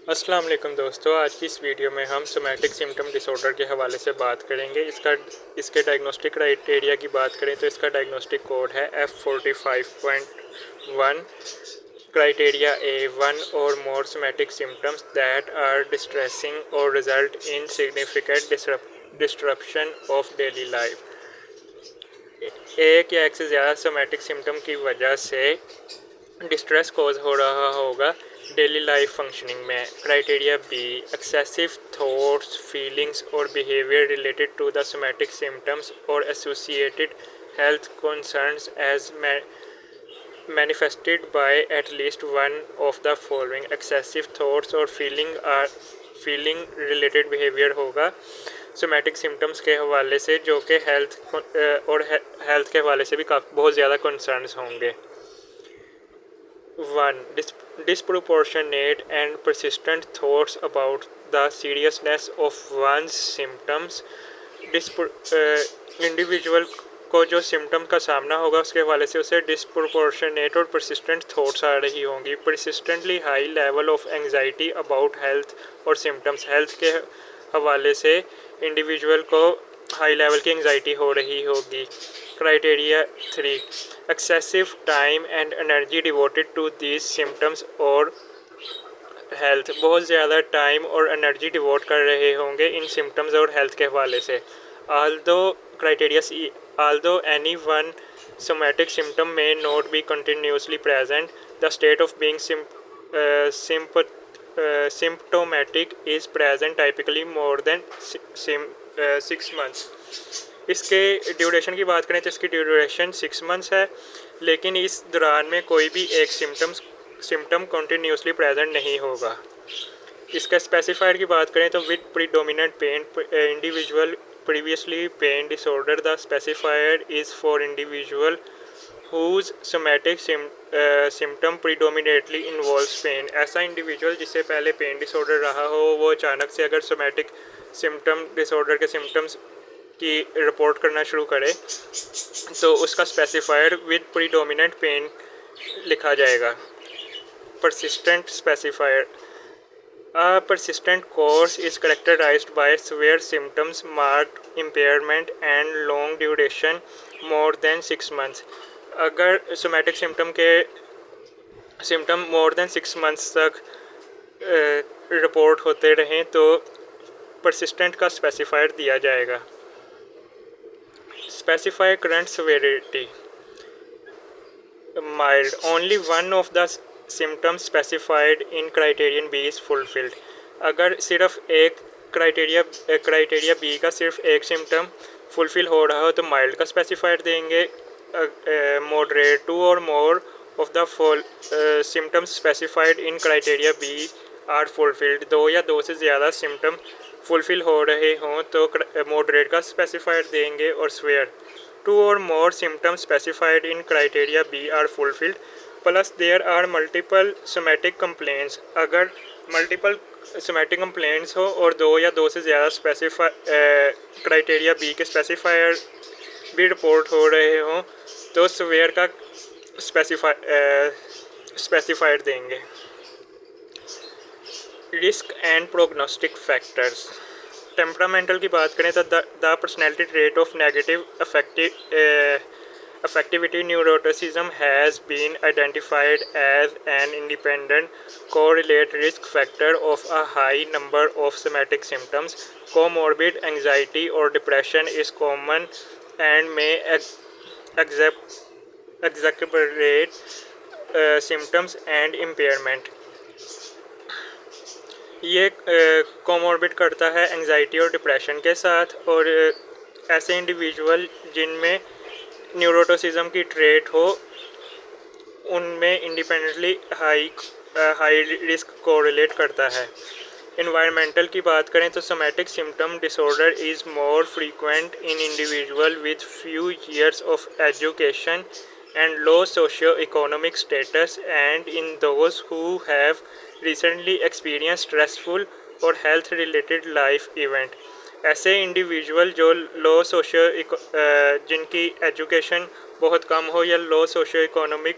अस्सलाम वालेकुम दोस्तों, आज की इस वीडियो में हम सोमैटिक सिम्टम डिसऑर्डर के हवाले से बात करेंगे। इसके डायग्नोस्टिक क्राइटेरिया की बात करें तो इसका डायग्नोस्टिक कोड है F45.1। क्राइटेरिया ए, वन और more somatic symptoms that are distressing और result in significant disruption of daily life. एक या एक से ज़्यादा सोमैटिक सिम्टम की वजह से डिस्ट्रेस कॉज हो रहा होगा डेली लाइफ फंक्शनिंग में। Criteria B, excessive thoughts, feelings और behaviour related to the somatic symptoms और associated health concerns as manifested by at least one of the following: excessive thoughts और feeling related behavior होगा somatic symptoms के हवाले से, जो कि हेल्थ के हवाले से भी बहुत ज़्यादा कंसर्न्स होंगे। 1. Disproportionate and persistent thoughts about the seriousness of one's symptoms. Individual को जो सिम्टम का सामना होगा उसके हवाले से उसे डिस्प्रोपोर्शनेट और परसिस्टेंट थॉट्स आ रही होंगी। Persistently high level of anxiety about health और सिम्टम्स, हेल्थ के हवाले से इंडिविजुअल को हाई लेवल की एंग्जाइटी हो रही होगी। Criteria 3, excessive time and energy devoted to these symptoms और हेल्थ, बहुत ज़्यादा टाइम और एनर्जी डिवोट कर रहे होंगे इन सिम्टम्स और हेल्थ के हवाले से। Criteria C, although any one somatic symptom may not be continuously present, the state of being symptomatic is present typically more than 6 months. इसके ड्यूरेशन की बात करें तो इसकी ड्यूरेशन 6 मंथ्स है, लेकिन इस दौरान में कोई भी एक सिम्टम कंटिन्यूसली प्रेजेंट नहीं होगा। इसका स्पेसिफायर की बात करें तो with predominant pain individual previously pain disorder, the specifier is for individual whose somatic symptom predominantly involves pain. ऐसा इंडिविजुअल जिससे पहले पेन डिसऑर्डर रहा हो, वो अचानक से अगर सोमैटिक सिम्टम डिसऑर्डर के सिम्टम्स की रिपोर्ट करना शुरू करे तो उसका स्पेसिफायर विद प्रीडोमिनेंट पेन लिखा जाएगा। persistent specifier, a persistent course is characterized by severe symptoms, marked impairment and long duration more than 6 months. अगर somatic symptom more than 6 months तक रिपोर्ट होते रहें तो परसिस्टेंट का स्पेसिफायर दिया जाएगा। Specify current severity, mild, only one of the symptoms specified in criterion B is fulfilled. अगर सिर्फ एक क्राइटेरिया बी का सिर्फ एक सिम्टम फुलफिल हो रहा हो तो माइल्ड का स्पेसिफायर देंगे। मॉडरेट, 2 और more of the symptoms specified in criteria B are fulfilled, 2 या 2 से ज़्यादा सिम्टम फुलफिल हो रहे हों तो मॉडरेट का स्पेसिफायर देंगे। और swear, 2 or more symptoms specified in criteria B are fulfilled, plus there are multiple somatic complaints. अगर multiple somatic complaints हो और 2 या 2 से ज़्यादा क्राइटेरिया बी के स्पेसिफायर भी रिपोर्ट हो रहे हों तो सवेयर का स्पेसिफायर देंगे। Risk and prognostic factors, temperamental की बात करें तो the personality trait of negative affectivity neuroticism has been identified as an independent correlate risk factor of a high number of somatic symptoms. Comorbid anxiety or depression is common and may exacerbate symptoms and impairment. ये comorbid करता है anxiety और depression के साथ, और ऐसे individual जिनमें neuroticism की ट्रेट हो उनमें इंडिपेंडेंटली हाई रिस्क कोरिलेट करता है। एनवायरमेंटल की बात करें तो somatic symptom disorder is more frequent in individual with few years of education and low socio-economic status, and in those who have recently experienced stressful और health related life event. ऐसे individual जो जिनकी education बहुत कम हो या low socio economic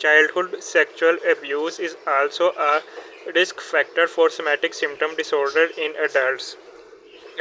childhood sexual abuse is also a risk factor for somatic symptom disorder in adults.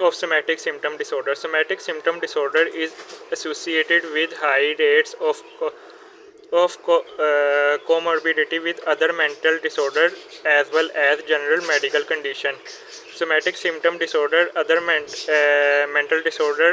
of somatic symptom disorder. Somatic symptom disorder is associated with high rates of comorbidity with other mental disorders as well as general medical condition. Somatic symptom disorder other mental disorder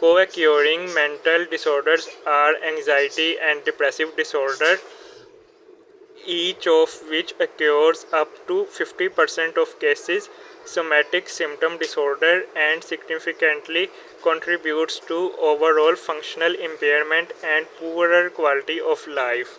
co-occurring mental disorders are anxiety and depressive disorder, each of which occurs up to 50% of cases. Somatic symptom disorder and significantly contributes to overall functional impairment and poorer quality of life.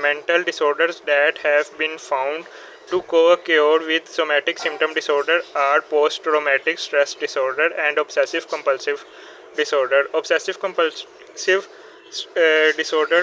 mental disorders that have been found to co-occur with somatic symptom disorder are post-traumatic stress disorder and obsessive compulsive disorder. Obsessive compulsive disorder